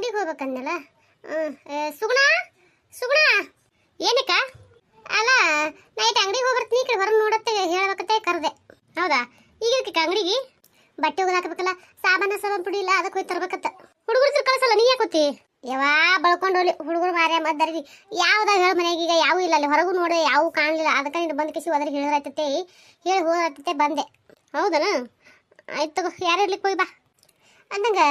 ಅಂಗಡಿಗೆ ಹೋಗ್ಬೇಕಂದಲ್ಲ. ಸುಗುಣ ಸುಗುಣ ಏನಕ್ಕ? ಅಲ್ಲ ನೈಟ್ ಅಂಗಡಿಗೆ ಹೋಗ್ಬರ್ತೀನಿ, ಈ ಕಡೆ ಹೊರಗೆ ನೋಡತ್ತೆ ಹೇಳ್ಬೇಕತ್ತೆ ಕರೆದೆ. ಹೌದಾ? ಈಗ ಅಂಗಡಿಗೆ ಬಟ್ಟೆ ಹೋಗಿ ಹಾಕಬೇಕಲ್ಲ, ಸಾಬಾನು ಪುಡಿ ಇಲ್ಲ, ಅದಕ್ಕೆ ಹೋಗಿ ತರ್ಬೇಕತ್ತ. ಹುಡುಗರು ಕಳ್ಸಲ್ಲ, ನೀ ಯಾಕೋತಿ? ಯಾವ ಬಳ್ಕೊಂಡು ಹೋಗ್ಲಿ ಹುಡುಗರು ಮಾರ್ಯ ಮದ್ದರಿ ಯಾವ್ದಾಗ ಹೇಳ ಮನೆಗೆ ಈಗ ಯಾವೂ ಇಲ್ಲ. ಅಲ್ಲಿ ಹೊರಗೂ ನೋಡಿದೆ ಯಾವೂ ಕಾಣಲಿಲ್ಲ. ಅದಕ್ಕೆ ನೀನು ಬಂದು ಕಿಸಿ ಹೋದ್ರೆ ಹೇಳಿರತ್ತೈತೆ, ಹೇಳಿ ಹೋಗತ್ತೈತೆ ಬಂದೆ. ಹೌದನ? ಆಯ್ತು ತಗೋ, ಯಾರು ಇರ್ಲಿಕ್ಕೆ ಹೋಗಿ ಬಾ ಅಂದಂಗ.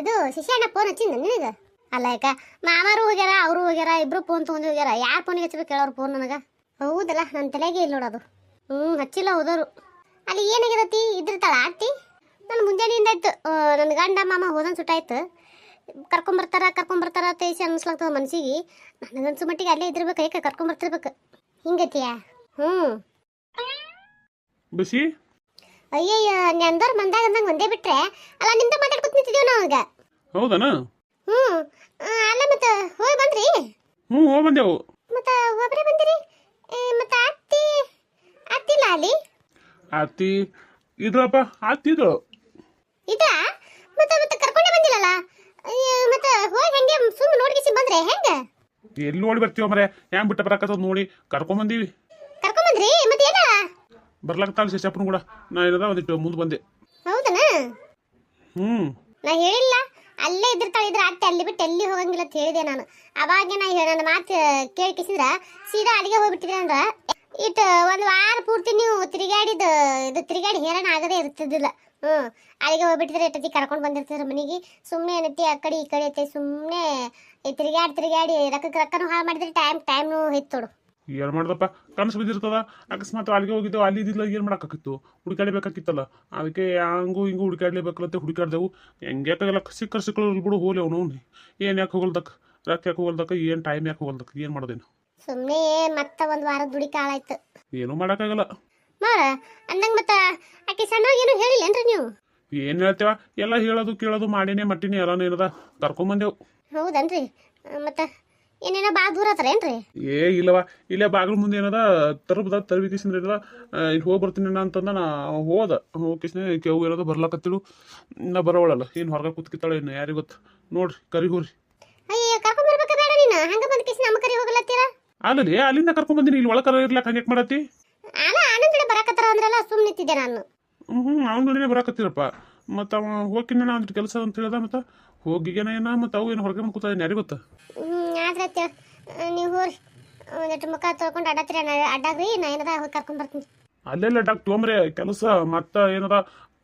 ಇದು ಶಿಷ್ಯಣ್ಣ ಫೋನ್ ಹಚ್ಚಿಂದ ನಿನಗೆ? ಅಲ್ಲ ಯಾಕ ಮಾಮಾರು ಹೋಗ್ಯಾರ, ಅವರು ಹೋಗ್ಯಾರ, ಇಬ್ರು ಫೋನ್ ತೊಗೊಂಡು ಹೋಗ್ಯಾರ. ಯಾರು ಫೋನಿಗೆ ಹಚ್ಬೇಕು ಕೇಳೋರು ಫೋನ್ ನನಗೆ? ಹೌದಲ್ಲ, ನನ್ನ ತಲೆಗೆ ಇಲ್ಲ ನೋಡೋದು. ಹಚ್ಚಿಲ್ಲ ಹೋದವರು. ಅಲ್ಲಿ ಏನಾಗಿರತ್ತಿ ಇದ್ರತಾಳ ಆರ್ತಿ? ನಾನು ಮುಂಜಾನೆಯಿಂದ ಆಯ್ತು ನನ್ನ ಗಂಡ ಮಾಮ ಹೋದನ್ ಸುಟ್ಟಾಯ್ತು. ಕರ್ಕೊಂಬರ್ತಾರ ತೇಸಿ ಅನ್ಸ್ಲಾಗ್ತದ ಮನ್ಸಿಗೆ. ನನಗನ್ಸು ಮಟ್ಟಿಗೆ ಅಲ್ಲೇ ಇದ್ದಿರ್ಬೇಕು, ಏಕೆ ಕರ್ಕೊಂಬರ್ತಿರ್ಬೇಕು. ಹಿಂಗತಿಯ? ಬಸಿ ಅಯ್ಯಯ್ಯ, ನೆಂದವ್ರು ಬಂದಾಗ ಅಂದಂಗೆ ಒಂದೇ ಬಿಟ್ರೆ ಅಲ್ಲ ನಿಮ್ದ ಮಾತಾಡ್ಕೊತ ನಿಂತಿದ್ದೀವಿ ನಾವು ಈಗ. ಹೌದನ? ಅಲ್ಲ ಮತ್ತೆ ಹೋಗಿ ಬಂದ್ರಿ? ಹೋಗಿ ಬಂದೆವು. ಮತ್ತೆ ಒಬ್ಬರೇ ಬಂದಿರಿ? ಮತ್ತೆ ಅತ್ತಿಲ್ಲ ಅಲ್ಲಿ? ಅತ್ತಿ ಇದ್ರಪ್ಪ, ಅತ್ತಿದ್ರು. ಇದಾ? ಮತ್ತೆ ಕರ್ಕೊಂಡೇ ಬಂದಿಲ್ಲಲ್ಲ? ಮತ್ತೆ ಹೋಗಿ ಹೆಂಗೆ ಸುಮ್ಮನೆ ನೋಡ್ಗಿಸಿ ಬಂದ್ರೆ ಹೆಂಗೆ? ಎಲ್ಲಿ ನೋಡಿ ಬರ್ತೀವ ಮರೆ, ಹೆಂಗ್ ಬಿಟ್ಟ ಬರಕತ್ತದ ನೋಡಿ ಕರ್ಕೊಂಬಂದೀವಿ. ಕರ್ಕೊಂಬಂದ್ರಿ? ಮತ್ತೆ ಏನ ಬರ್ಲಾಕತ್ತಾಳ ಶೇಷಪ್ಪನ ಕೂಡ. ನಾ ಏನದ ಒಂದಿಟ್ಟು ಮುಂದೆ ಬಂದೆ. ಹೌದನ? ನಾ ಹೇಳಿಲ್ಲ ಅಲ್ಲೇ ಇದ್ದಿರ್ತಾಳೆ, ಇದ್ರ ಅತ್ತೆ ಅಲ್ಲಿ ಬಿಟ್ಟು ಎಲ್ಲಿ ಹೋಗಂಗಿಲ್ಲ ಅಂತ ಹೇಳಿದೆ ನಾನು. ಅವಾಗ ನನ್ನ ಮಾತು ಕೇಳಿಕಿಸಿದ್ರ ಸೀದಾ ಅಲ್ಲಿಗೆ ಹೋಗ್ಬಿಟ್ಟಿದ್ರೆ ಅಂದ್ರ ಇಟ್ಟು ಒಂದು ವಾರ ಪೂರ್ತಿ ನೀವು ತಿರುಗಾಡಿ ಹೇರಣ ಆಗದೇ ಇರ್ತಿದ್ದಿಲ್ಲ. ಅಲ್ಲಿಗೆ ಹೋಗ್ಬಿಟ್ಟಿದ್ರೆ ಎಷ್ಟೊತ್ತಿ ಕರ್ಕೊಂಡು ಬಂದಿರ್ತಿದ್ರ ಮನೆಗೆ. ಸುಮ್ಮನೆ ಏನೈತಿ ಆ ಕಡೆ ಈ ಕಡೆ ಐತಿ, ಸುಮ್ಮನೆ ತಿರುಗಾಡಿ ರೊಕ್ಕನು ಹಾಳು ಮಾಡಿದ್ರೆ ಟೈಮ್ನು ಹೆಚ್ಚೋಡು. ಏನ್ ಮಾಡ್ದಪ್ಪ, ಕನಸು ಬಿದ್ದಿರ್ತದ. ಅಕಸ್ಮಾತ್ ಅಲ್ಲಿಗೆ ಹೋಗಿದ್ದೆವು, ಅಲ್ಲಿ ಇದ್ದಿಲ್ಲ, ಏನ್ ಮಾಡಕ್ಕಾಕಿತ್ತು? ಹುಡುಕಾಡಬೇಕಾಕಿತ್ತಲ್ಲ. ಅದಕ್ಕೆ ಹಂಗೂ ಹಿಂಗೂ ಹುಡುಕಾಡ್ಲೇಬೇಕಲ್ಲತ್ತೆ ಹುಡುಕಾಡ್ದೆವು. ಹೆಂಗ್ಯಾಕಾಗಲ್ಲ, ಸಿಕ್ಕರು ಬಿಡು ಹೋಲಿ ಅವನು. ಏನ್ ಯಾಕೆ ಹೋಗಲ್ದಕ್ಕ, ರೊಕ್ಕ ಯಾಕೆ ಹೋಗಲ್ದಕ್ಕ, ಏನ್ ಟೈಮ್ ಯಾಕೆ ಹೋಗಲ್ದಕ್ಕ, ಏನ್ ಮಾಡೋದೇನು? ಸುಮ್ಮನೆ ಮತ್ತೆ ಒಂದು ವಾರ ದುಡಿ ಕಾಳಾಯ್ತು. ಏನೂ ಮಾಡಕ್ಕಾಗಲ್ಲ ಮಾರ ಅಂದಂಗ. ಮತ್ತ ಆಕೆ ಸಣ್ಣವಾಗಿ ಏನು ಹೇಳಿಲ್ಲೇನ್ರಿ ನೀವು? ಏನ್ ಹೇಳ್ತೇವ, ಎಲ್ಲ ಹೇಳೋದು ಕೇಳೋದು ಮಾಡಿನೇ ಮಟ್ಟಿನಿ ಎಲ್ಲಾನು ಏನದ ಕರ್ಕೊಂಬಂದೆವು. ಹೌದನ್ರಿ? ಮತ್ತೆ ಏನೇನೋ ಭಾಳ ದೂರ ಆತರೇನ್ರಿ? ಇಲ್ಲವ, ಇಲ್ಲೇ ಬಾಗಿಲು ಮುಂದೆ ಏನದ ತರಬೇಕಿಸಿಂದ್ರ ಏನದ ಇಲ್ಲಿ ಹೋಗಿ ಬರ್ತೀನಿ ಅಂತಂದ. ನಾ ಹೋದ ಹೋಗಿಸ್ನೆ ಕೆವು ಏನದ ಬರ್ಲಾಕತ್ತಿಳು. ಇನ್ನ ಬರೋವಳಲ್ಲ, ಏನು ಹೊರಗೆ ಕೂತ್ಕಿತ್ತಾಳೆ ಇನ್ನು ಯಾರಿಗೆ ಗೊತ್ತು. ನೋಡ್ರಿ ಕರಿ ಹೋರಿ. ಅಯ್ಯ ಕರ್ಕೊಂಡ್ ಬರ್ಬೇಕ ಬೇಡ ನೀನು? ಹಂಗ ಬಂದ ಕಿಸಿ ನಮ್ಮ ಕರಿ ಹೋಗಲತ್ತೀರ? ಅಲ್ಲಲ್ಲಿ ಅಲ್ಲಿಂದ ಕರ್ಕೊಂಬಂದಿನಿ, ಇಲ್ಲಿ ಒಳಕರ ಇರ್ಲಾಕ ಹಂಗೆ ಮಾಡತ್ತಿ? ಅಲ್ಲ ಆನಂದ್ ಕಡೆ ಬರಾಕತ್ತಾರ ಅಂದ್ರಲ್ಲ, ಸುಮ್ಮನೆ ನಿಂತಿದ್ದೆ ನಾನು. ಅವ್ನ ನೋಡಿನೇ ಬರಾಕತ್ತೀರಪ್ಪ. ಮತ್ತು ಅವ ಹೋಗಿನ ಅಂತ ಕೆಲಸ ಅಂತ ಹೇಳ್ದ. ಮತ್ತು ಹೋಗಿಗೇನ ಏನ ಮತ್ತು ಅವು ಏನು ಹೊರಗೆ ಕೂತ ಯಾರಿಗೆ ಗೊತ್ತ? ಆದ್ರೆ ನೀವು ಹೋರಿ, ಒಂದೆಟ್ಟು ಮುಖ ತೊಳ್ಕೊಂಡು ಅಡ್ಡಾಗ್ರಿ, ನಾ ಏನದ ಹೋಗಿ ಕರ್ಕೊಂಡ್ ಬರ್ತೀನಿ. ಅಲ್ಲೆಲ್ಲ ಡಾಕ್ಟರ್ ತೊಂಬ್ರೆ ಕೆಲಸ ಮತ್ತೆ ಏನದ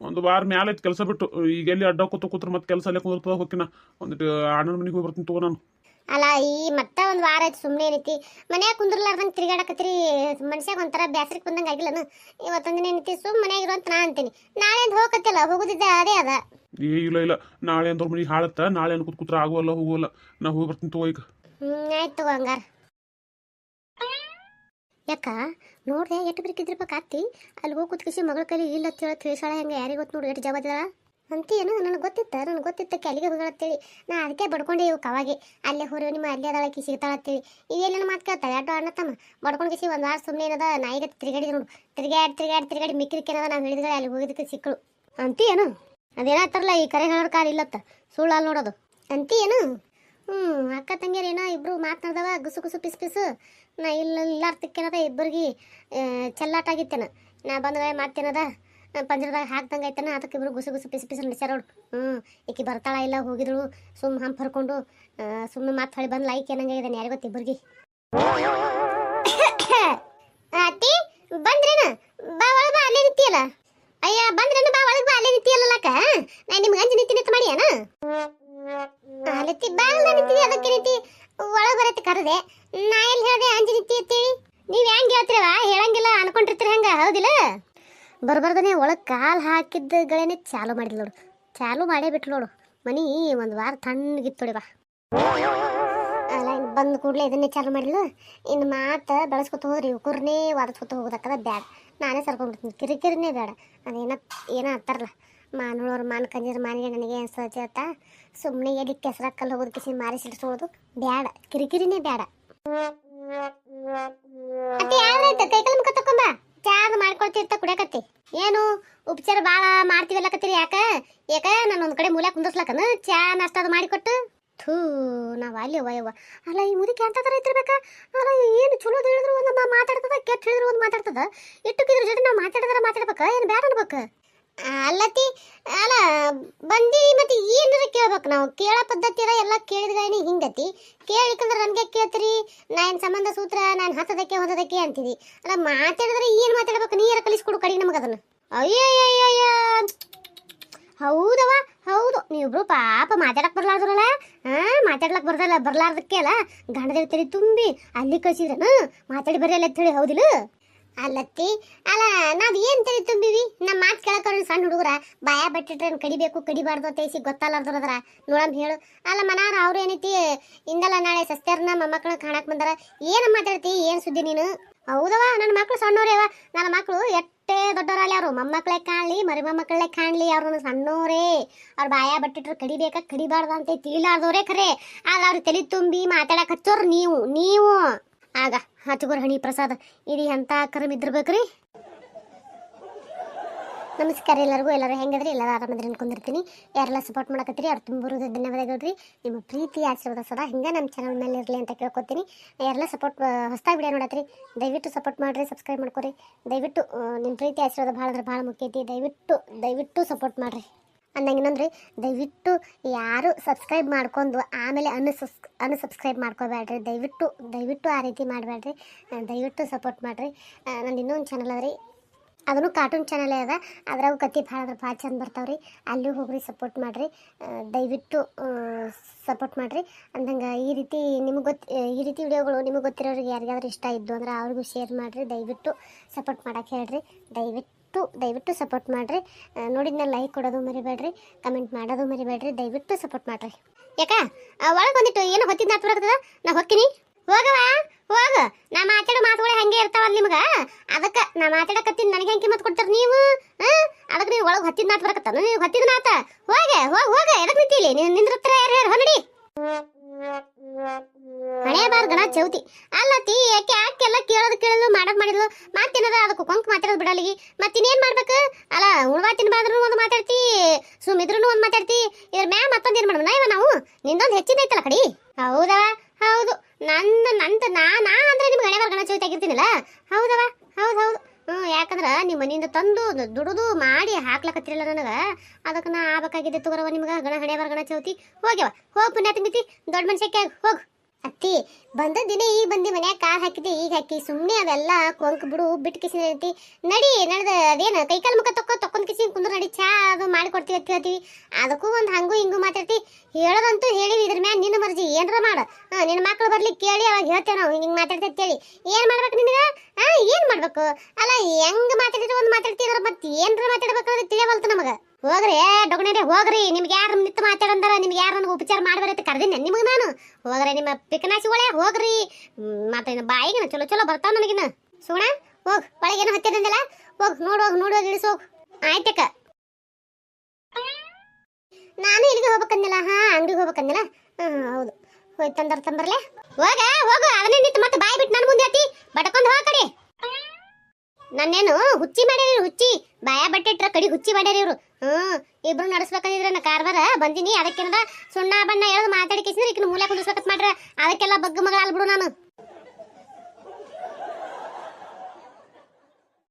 ಒಂದು ವಾರ ಮ್ಯಾಲೆ ಐತಿ ಕೆಲಸ ಬಿಟ್ಟು. ಈಗ ಎಲ್ಲಿ ಅಡ್ಡ ಕೂತ್ರೆ ಮತ್ತೆ ಕೆಲಸ ಅಲ್ಲೇ ಕುಂದಿರ್ತದ. ಹೋಗಿನ ಒಂದಿಟ್ಟು ಅಣ್ಣನ ಮನೆಗೆ ಹೋಗಿ ಬರ್ತೀನಿ ತಗೋ ನಾನು. ಅಲ್ಲ ಈ ಮತ್ತೆ ಒಂದು ವಾರ ಆಯ್ತು ಸುಮ್ಮನೆ ಏನೈತಿ ಮನ್ಯಾಗ ಕುಂದ್ರಲಾರ್ದಂಗೆ ತಿರುಗಾಡಕತ್ರಿ. ಮನುಷ್ಯಾಗ ಒಂಥರ ಬ್ಯಾಸ್ರಿಗೆ ಬಂದಂಗೆ ಆಗಿಲ್ಲನು? ಇವತ್ತೊಂದಿನ ಏನೈತಿ ಸುಮ್ಮ ಮನ್ಯಾಗಿರು ಅಂತ ನಾ ಅಂತೀನಿ. ನಾಳೆ ಅಂತ ಹೋಗತ್ತಿಲ್ಲ, ಹೋಗುದಿದ್ದ ಅದೇ ಅದ. ಇಲ್ಲ ನಾಳೆ ಅಂದ್ರ ಮನೆಗೆ ಹಾಳತ್ತ. ನಾಳೆ ಅನ್ ಕೂತ್ರ ಆಗುವಲ್ಲ ಹೋಗುವಲ್ಲ. ನಾ ಹೋಗಿ ಬರ್ತೀನಿ ತಗೋ ಈಗ. ಆಯ್ತು ಹಂಗಾರ. ಯಾಕ ನೋಡ್ದೆ ಎಷ್ಟು ಬೇಕಿದ್ರಪ್ಪ ಕಾತಿ ಅಲ್ಲಿ ಹೋಗಿ ಕೂತ್ಕಿಸಿ ಮಗಳ ಕೈಲಿ ಇಲ್ಲ ತಿಳಿಸಾಳ ಹೆಂಗೆ ಯಾರಿಗೆ ಗೊತ್ತು ನೋಡಿ ಎಷ್ಟು ಜವಾಬ್ದಾರ ಅಂತೀಯೇನು? ನನಗೆ ಗೊತ್ತಿತ್ತ ಅಲ್ಲಿಗೆ ಹೋಗಳತ್ತೇಳಿ ನಾ ಅದಕ್ಕೆ ಬಡ್ಕೊಂಡೆ ಇವು ಕವಾಗೆ. ಅಲ್ಲೇ ಹೊರ ನಿಮ್ಮ ಅಲ್ಲೇ ಅದಳಕಿ ಸಿಗ್ತಾಳತ್ತೇಳಿ ಇವೆಲ್ಲ ಮಾತು ಕೇಳ್ತಾಳೆ. ಎರಡು ಅಣ್ಣ ತಮ್ಮ ಬಡ್ಕೊಂಡು ಕಿಸಿ ಒಂದು ವಾರ ಸುಮ್ಮನೆ ಏನದ ನಾಯಿಗೆ ತಿರುಗಾಡಿ ನೋಡು. ತಿರುಗಾಡಿ ಮಿಕ್ಕಿರಿಕೇನದ ನಾವು ಹೇಳಿದ್ರೆ ಅಲ್ಲಿ ಹೋಗಿದ್ದಕ್ಕೆ ಸಿಕ್ಕಳು ಅಂತೀಯೇನು? ಅದೇನಾಗ್ತಾರಲ್ಲ ಈ ಕರೆ ಹೇಳೋರು ಕಾಲ ಇಲ್ಲತ್ತ, ಸುಳ್ಳು ಅಲ್ಲಿ ನೋಡೋದು ಅಂತೀಯೇನು? ಅಕ್ಕ ತಂಗಿಯರೇನೋ ಇಬ್ರು ಮಾತನಾಡ್ದವ ಗುಸು ಪಿಸು. ನಾ ಇಲ್ಲಾರ್ತಿಕ್ಕೇನದ ಇಬ್ಬರಿಗೆ ಚೆಲ್ಲಾಟ ಆಗಿತ್ತೇನ. ನಾ ಬಂದ ಮಾಡ್ತೇನದ ಪಂಜರದಾಗ ಹಾಕ್ದಂಗೆ ಆಯ್ತಾನ. ಅದಕ್ಕೆ ಇಬ್ರು ಗುಸು ಪಿಸು ನಡೆಸ್ಯಾರೋಡು. ಈಕಿ ಬರ್ತಾಳ ಇಲ್ಲ ಹೋಗಿದ್ರು ಸುಮ್ಮ ಹಂಪ್ ಹರ್ಕೊಂಡು ಸುಮ್ಮನೆ ಮಾತು ಹೊಳಿ ಬಂದು ಲೈಕ್ ಏನಂಗಾಗಿದೆ ಯಾರಿಗೆ ಗೊತ್ತು ಇಬ್ಬರಿಗೆ. ಅತ್ತಿ ಬಂದ್ರೇನ? ಬಾ ಒಳಗೆ ಬಾ, ಅಲ್ಲೇ ನಿಂತಿಯಲ್ಲ. ಅಯ್ಯ ಬಂದ್ರೇನ? ಬಾ ಒಳಗೆ ಬಾ, ಅಲ್ಲೇ ನಿಂತಿಯಲ್ಲಕ್ಕ. ನಾ ನಿಮ್ಗೆ ಅಂಜಿ ನಿಂತ ಮಾಡಿಯಾನ? ಅಲ್ಲತ್ತಿ ಬಾಗಿಲ ನಿಂತಿದ್ದಿ, ಅದಕ್ಕೆ ನಿಂತಿ ಒಳಗೆ ಬರತ್ತೆ ಕರೆದೆ. ನಾ ಎಲ್ಲಿ ಹೇಳಿದೆ ಅಂಜಿ ನಿಂತಿ ಅಂತೇಳಿ? ನೀವು ಹೆಂಗೆ ಹೇಳ್ತೀರವ? ಹೇಳಂಗಿಲ್ಲ ಅನ್ಕೊಂಡಿರ್ತೀರ ಹಂಗ, ಹೌದಿಲ್ಲ? ಬರ್ಬಾರ್ದನೆ ಒಳಗೆ ಕಾಲು ಹಾಕಿದ್ದಗಳೇನೆ ಚಾಲು ಮಾಡಿಲ್ಲ ನೋಡು. ಚಾಲು ಮಾಡೇ ಬಿಟ್ಲು ನೋಡು. ಮನಿ ಒಂದು ವಾರ ತಣ್ಣಗಿತ್ತು ನೋಡಿ. ಬಾ ಅಲ್ಲ ಇನ್ನು ಬಂದು ಕೂಡಲೇ ಇದನ್ನೇ ಚಾಲು ಮಾಡಿಲ್ಲ. ಇನ್ನು ಮಾತು ಬೆಳೆಸ್ಕೊತ ಹೋದ್ರಿ ಇವ್ಕೂರ್ನೇ ವಾದಸ್ಕೊತ ಹೋಗೋದಕ್ಕದ ಬ್ಯಾಡ. ನಾನೇ ಸರ್ಕೊಂಡ್ಬಿಡ್ತೀನಿ, ಕಿರಿಕಿರಿನೇ ಬೇಡ. ಏನೋ ಅಂತಾರಲ್ಲ, ಮಾನೋಳವ್ರು ಮಾನ್ ಕಂಜಿರ ಮಾನಿಗೆ ನನಗೆ ಅನ್ಸತ್ತ. ಸುಮ್ಮನೆ ಎಲ್ಲಿ ಕೆಸರಕ್ಕಲ್ಲಿ ಹೋಗೋದು ಕಿಸಿ ಮಾರಿ ಸಿಡಿಸೋದು ಬ್ಯಾಡ, ಕಿರಿಕಿರಿನೇ ಬೇಡ. ಅತ್ತೆ ಯಾವ್ದಾಯ್ತು? ಕೈಕಲ್ ಮುಖ ತಕೊಂಬ, ಚಾದ ಮಾಡ್ಕೊಳ್ತಿರ್ತ ಕುಡಿಯಕತ್ತಿ. ಏನು ಉಪಚಾರ ಭಾಳ ಮಾಡ್ತೀವಲ್ಲಕತ್ತೀರಿ? ಯಾಕ ನಾನು ಒಂದು ಕಡೆ ಮೂಲೆ ಕುಂದರ್ಸ್ಲಕ್ಕನ ಚಾ ನಾಷ್ಟ ಅದು ಮಾಡಿಕೊಟ್ಟು? ಥೂ ನಾವು ಅಲ್ಲಿ ವಯವ್ವ ಅಲ್ಲ ಈ ಮುದುಕಿ ಅಂತ ಥರ ಇತ್ತಿರ್ಬೇಕ ಅಲ್ಲ ಏನು ಚಲೋ ಹೇಳಿದ್ರು ಒಂದು ಮಾತಾಡ್ತದ ಕೆಟ್ಟ ಹೇಳಿದ್ರು ಒಂದು ಮಾತಾಡ್ತದ ಇದ್ರ ಜೊತೆ ನಾವು ಮಾತಾಡ್ಬೇಕ ಏನು ಬ್ಯಾಡ ಅನ್ಬೇಕು ಅಲ್ಲತಿ ಅಲ್ಲ ಬಂದಿ ಮತ್ತೆ ಏನಾರ ಕೇಳ್ಬೇಕು ನಾವು ಕೇಳೋ ಪದ್ಧತಿ ಅದ ಎಲ್ಲ ಕೇಳಿದ್ರೇನಿ ಹಿಂಗತಿ ಕೇಳಿಕಂದ್ರೆ ನನಗೆ ಕೇಳ್ತೀರಿ ನಾನು ಸಂಬಂಧ ಸೂತ್ರ ನಾನು ಹತ್ತದಕ್ಕೆ ಹೊಂದದಕ್ಕೆ ಅಂತಿದಿ ಅಲ್ಲ ಮಾತಾಡಿದ್ರೆ ಏನು ಮಾತಾಡ್ಬೇಕು ನೀರ ಕಲಿಸ್ಕೊಡು ಕಡಿ ನಮಗೆ ಅದನ್ನು ಅಯ್ಯಯ್ಯಯ್ಯ ಹೌದವ ಹೌದು ನೀವಿಬ್ರು ಪಾಪ ಮಾತಾಡಕ್ ಬರ್ಲಾರ್ದ್ರಲ್ಲ ಮಾತಾಡ್ಲಕ್ ಬರ್ಲಾರ್ದಕ್ಕೆ ಅಲ್ಲ ಗಂಡದ ತಲೆ ತುಂಬಿ ಅಲ್ಲಿ ಕಳ್ಸಿದ್ರನು ಮಾತಾಡಿ ಬರ್ರಿ ಅಲ್ಲ ಹೇಳಿ ಹೌದಿಲ್ಲ ಅಲ್ಲತ್ತಿ ಅಲ್ಲ ನಾವ್ ಏನ್ ತಲೆ ತುಂಬಿವಿ ನಮ್ಮ ಮಾತು ಕೇಳಕ್ಕೆ ಸಣ್ಣ ಹುಡುಗರ ಬಾಯ ಬಟ್ಟಿಟ್ರೆ ಕಡಿಬೇಕು ಕಡಿಬಾರ್ದು ಅಂತ ಹೇಸಿ ಗೊತ್ತಲ್ಲಾರ್ದ್ರದ್ರ ನೋಡಮ್ ಹೇಳು ಅಲ್ಲ ಮನಾರ ಅವ್ರು ಏನೈತಿ ಇಂದಲ್ಲ ನಾಳೆ ಸಸ್ತ್ಯಾರನ್ನ ಮೊಮ್ಮಕ್ಕಳನ್ನ ಕಾಣಕ್ ಬಂದಾರ ಏನ್ ಮಾತಾಡ್ತಿ ಏನ್ ಸುದ್ದಿ ನೀನು ಹೌದವ ನನ್ನ ಮಕ್ಳು ಸಣ್ಣೋರೇ ಅವ ನನ್ನ ಮಕ್ಳು ಎಷ್ಟೇ ದೊಡ್ಡವರಲ್ಲಿ ಅವರು ಮೊಮ್ಮಕ್ಕಳೇ ಕಾಣಲಿ ಮರಿ ಮೊಮ್ಮಕ್ಕಳೇ ಕಾಣಲಿ ಅವ್ರನ್ನ ಸಣ್ಣೋರೇ ಅವ್ರ ಬಾಯ ಬಟ್ಟಿಟ್ರೆ ಕಡಿಬೇಕಾ ಕಡಿಬಾರ್ದು ಅಂತ ತಿಳಿಲಾರ್ದವ್ರೇ ಖರೆ ಆಗ ಅವ್ರ ತಲೆ ತುಂಬಿ ಮಾತಾಡಕ್ ಹಚ್ಚೋರು ನೀವು ಆಗ ಹಚ್ಚಗೋರ್ ಹಣಿ ಪ್ರಸಾದ ಇಡೀ ಅಂತ ಕರಮಿದ್ದಿರ್ಬೇಕ್ರಿ ನಮಸ್ಕಾರ ಎಲ್ಲರೂ ಹೆಂಗದ್ರಿ ಎಲ್ಲರೂ ಆರಾಮದ್ರಿ ಅನ್ಕೊಂಡಿರ್ತೀನಿ ಯಾರೆಲ್ಲ ಸಪೋರ್ಟ್ ಮಾಡಕತ್ತೀರಿ ಅವ್ರು ತುಂಬ ಧನ್ಯವಾದಗಳು ನಿಮ್ಮ ಪ್ರೀತಿ ಆಶೀರ್ವಾದ ಸದಾ ಹಿಂಗೆ ನಮ್ಮ ಚಾನಲ್ ಮೇಲೆ ಇರಲಿ ಅಂತ ಕೇಳ್ಕೊತೀನಿ ಯಾರೆಲ್ಲ ಸಪೋರ್ಟ್ ಹೊಸದಾಗಿ ವಿಡಿಯೋ ನೋಡತ್ರಿ ದಯವಿಟ್ಟು ಸಪೋರ್ಟ್ ಮಾಡಿರಿ ಸಬ್ಸ್ಕ್ರೈಬ್ ಮಾಡ್ಕೊರಿ ದಯವಿಟ್ಟು ನಿಮ್ಮ ಪ್ರೀತಿ ಆಶೀರ್ವಾದ ಭಾಳ ಅಂದ್ರೆ ಭಾಳ ಮುಖ್ಯ ಐತಿ ದಯವಿಟ್ಟು ಸಪೋರ್ಟ್ ಮಾಡಿರಿ ಅಂದಂಗೆ ಇನ್ನೊಂದ್ರಿ ದಯವಿಟ್ಟು ಯಾರು ಸಬ್ಸ್ಕ್ರೈಬ್ ಮಾಡ್ಕೊಂಡು ಆಮೇಲೆ ಅನ್ಸಬ್ಸ್ಕ್ರೈಬ್ ಮಾಡ್ಕೋಬೇಡ್ರಿ ದಯವಿಟ್ಟು ಆ ರೀತಿ ಮಾಡಬೇಡ್ರಿ ದಯವಿಟ್ಟು ಸಪೋರ್ಟ್ ಮಾಡಿರಿ ನಂದು ಇನ್ನೊಂದು ಚಾನಲ್ ಅದ ರೀ ಅದನ್ನು ಕಾರ್ಟೂನ್ ಚಾನಲೇ ಅದ ಅದ್ರಾಗೂ ಕತ್ತಿ ಭಾಳ ಚಂದ ಬರ್ತಾವ್ರಿ ಅಲ್ಲೂ ಹೋಗ್ರಿ ಸಪೋರ್ಟ್ ಮಾಡಿರಿ ದಯವಿಟ್ಟು ಸಪೋರ್ಟ್ ಮಾಡಿರಿ ಅಂದಂಗೆ ಈ ರೀತಿ ವಿಡಿಯೋಗಳು ನಿಮಗೆ ಗೊತ್ತಿರೋರಿಗೆ ಯಾರಿಗಾದ್ರೂ ಇಷ್ಟ ಇದ್ದು ಅಂದ್ರೆ ಅವ್ರಿಗೂ ಶೇರ್ ಮಾಡಿರಿ ದಯವಿಟ್ಟು ಸಪೋರ್ಟ್ ಮಾಡೋಕ್ಕೆ ಹೇಳ್ರಿ ದಯವಿಟ್ಟು ಸಪೋರ್ಟ್ ಮಾಡಿರಿ ನೋಡಿದ್ನ ಲೈಕ್ ಕೊಡೋದು ಮರಿಬೇಡ್ರಿ ಕಮೆಂಟ್ ಮಾಡೋದು ಮರಿಬೇಡ್ರಿ ದಯವಿಟ್ಟು ಸಪೋರ್ಟ್ ಮಾಡಿರಿ ಯಾಕ ಒಳಗೆ ಬಂದಿಟ್ಟು ಏನೋ ಹೊತ್ತಿದ್ದು ನಾತು ಬರ್ತದ ನಾ ಹೊಕ್ಕಿನಿ ಹೋಗ ನಾ ಮಾತಾಡೋ ಮಾತುಗಳೇ ಹಂಗೆ ಇರ್ತಾವಲ್ಲ ನಿಮ್ಗೆ ಅದಕ್ಕೆ ನಾ ಮಾತಾಡಕತ್ತೀನಿ ನನಗೆ ಹೆಂಗೆ ಮತ್ ಕೊಡ್ತಾರೆ ನೀವು ಅದಕ್ಕೆ ನೀವು ಒಳಗೆ ಹೊತ್ತಿದ್ದು ನಾತು ಬರಕತ್ತ ನೀವು ಹೊತ್ತಿದ್ದು ನಾತ ಹೋಗ ಎದಕ್ಕೆ ನಿಂತಿಲಿ ನಿಂದಿರ್ತಾರ ಯಾರು ಹೊನಡಿ ಹಣೆ ಬಾರ್ ಗಣ ಚೌತಿ ಅಲ್ಲತಿ ಯಾಕೆಲ್ಲ ಕೇಳೋದು ಮಾಡಿದ್ಲು ಮಾತೇನದ ಅದಕ್ಕೆ ಕೊಂಕ್ ಮಾತಾಡೋದು ಬಿಡಲಿಗಿ ಮತ್ತಿನ್ನೇನು ಮಾಡ್ಬೇಕು ಅಲ್ಲ ಉಳ್ವಾ ತಿನ್ಬಾರ್ದು ಒಂದು ಮಾತಾಡ್ತಿ ಸುಮಿದ್ರೂ ಒಂದು ಮಾತಾಡ್ತಿ ಇದ್ರ ಮ್ಯಾ ಮತ್ತೊಂದು ಏನು ಮಾಡೋಣ ಇವ ನಾವು ನಿಂದೊಂದು ಹೆಚ್ಚಿನೈತಲ್ಲ ಕಡಿ ಹೌದವ ಹೌದು ನಂದು ನಾ ಅಂದ್ರೆ ನಿಮ್ಗೆ ಹಣೆ ಬಾರ್ ಗಣ ಚೌತಿ ಆಗಿರ್ತೀನಲ್ಲ ಹೌದವ ಹೌದು ಯಾಕಂದ್ರೆ ನಿಮ್ಮ ಮನೆಯಿಂದ ತಂದು ದುಡುದು ಮಾಡಿ ಹಾಕ್ಲಕತ್ತಿರಲ್ಲ ನನಗೆ ಅದಕ್ಕೆ ನಾ ಆಗ್ಬೇಕಾಗಿದೆ ತಗೋರವ ನಿಮ್ಗೆ ಹಣೆ ಬಾರ್ ಗಣ ಚೌತಿ ಹೋಗ್ ಪುಣ್ಯ ತುಂಬಿತಿ ದೊಡ್ಡ ಮನುಷ್ಯಕ್ಕೆ ಹೋಗ್ ಅತ್ತಿ ಬಂದ ದಿನ ಈಗ ಬಂದು ಮನ್ಯಾಗ ಕಾರ್ ಹಾಕಿದ್ದೆ ಈಗ ಹಾಕಿ ಸುಮ್ಮನೆ ಅದೆಲ್ಲ ಕೊಂಕ್ ಬಿಡು ಬಿಟ್ಟು ಕಿಸಿ ನಡಿ ನಡೆದ ಅದೇನು ಕೈಕಾಲು ಮುಖ ತೊಕೊಂಡ್ ಕಿಸಿ ಕುಂದ್ರ ನಡಿ ಚಾ ಅದು ಮಾಡಿಕೊಡ್ತೀವಿ ಅಂತ ಹೇಳ್ತೀವಿ ಅದಕ್ಕೂ ಒಂದು ಹಂಗೂ ಹಿಂಗೂ ಮಾತಾಡ್ತಿ ಹೇಳೋದಂತೂ ಹೇಳಿವಿ ಇದ್ರ ಮ್ಯಾಗ ನಿನ್ನ ಮರ್ಜಿ ಏನ್ರ ಮಾಡ ನಿನ್ನ ಮಕ್ಳು ಬರ್ಲಿಕ್ಕೆ ಕೇಳಿ ಅವಾಗ ಹೇಳ್ತೇವೆ ನಾವು ಹಿಂಗೆ ಮಾತಾಡ್ತೇವೆ ಹೇಳಿ ಏನು ಮಾಡ್ಬೇಕು ನಿನಗೆ ಏನು ಮಾಡ್ಬೇಕು ಅಲ್ಲ ಹೆಂಗ್ ಮಾತಾಡಿದ್ರೆ ಒಂದು ಮಾತಾಡ್ತಿದ್ರ ಮತ್ತೆ ಏನ್ರ ಮಾತಾಡ್ಬೇಕು ಅನ್ನೋದು ತಿಳಿಯವಲ್ತು ನಮಗೆ ಹೋಗ್ರಿ ಡೊಗಣೆ ಹೋಗ್ರಿ ನಿಮ್ಗೆ ಯಾರು ನಿಂತು ಮಾತಾಡಂದಾರ ನಿಮ್ಗೆ ಯಾರು ನನಗೆ ಉಪಚಾರ ಮಾಡಬಾರತ್ತೆ ಕರೆದಿನಿ ನಿಮಗೆ ನಾನು ಹೋಗ್ರಿ ನಿಮ್ಮ ಪಿಕನಾಸಿಗಳೇ ಹೋಗ್ರಿ ಮತ್ತೆ ಬಾಯಿಗಿನ ಚಲೋ ಬರ್ತಾವ ನನಗಿನ ಸುಣ ಹೋಗ್ ಒಳಗೇನು ಹತ್ತಿರಂದಿಲ್ಲ ಹೋಗ್ ನೋಡುವಾಗ ಇಳಿಸೋಗ್ ಆಯ್ತಕ್ಕ ನಾನು ಇಲ್ಲಿಗೆ ಹೋಗ್ಬೇಕಂದಿಲ್ಲ ಅಂಗಡಿಗೆ ಹೋಗ್ಬೇಕಂದಿಲ್ಲ ಹೌದು ಹೋಯ್ ತಂಬರ್ಲೆ ಹೋಗು ಅದನ್ನೇ ನಿಂತು ಮತ್ತೆ ಬಾಯಿ ಬಿಟ್ಟು ನನ್ನ ಮುಂದೆ ಹತ್ತಿ ಬಡ್ಕೊಂಡು ಹೋಗ ಕಡೆ ನನ್ನೇನು ಹುಚ್ಚಿ ಮಾಡ್ಯಾರ ಹುಚ್ಚಿ ಬಾಯ ಬಟ್ಟೆಟ್ರ ಕಡಿ ಹುಚ್ಚಿ ಮಾಡ್ಯಾರ ಇವ್ರು ಇಬ್ರು ನಡೆಸ್ಬೇಕಂದಿದ್ರೆ ನಾ ಕಾರ್ಬಾರ ಬಂದಿನಿ ಅದಕ್ಕೇನದ ಸುಣ್ಣ ಬಣ್ಣ ಎಳೆದು ಮಾತಾಡಿಕಿಸಿದ್ರೆ ಈಕಿನ ಮೂಲೆ ಕುದಿಸ್ಬೇಕತ್ ಮಾಡ್ರ ಅದಕ್ಕೆಲ್ಲ ಬಗ್ಗ ಮಗಳ ಅಲ್ಬಿಡು ನಾನು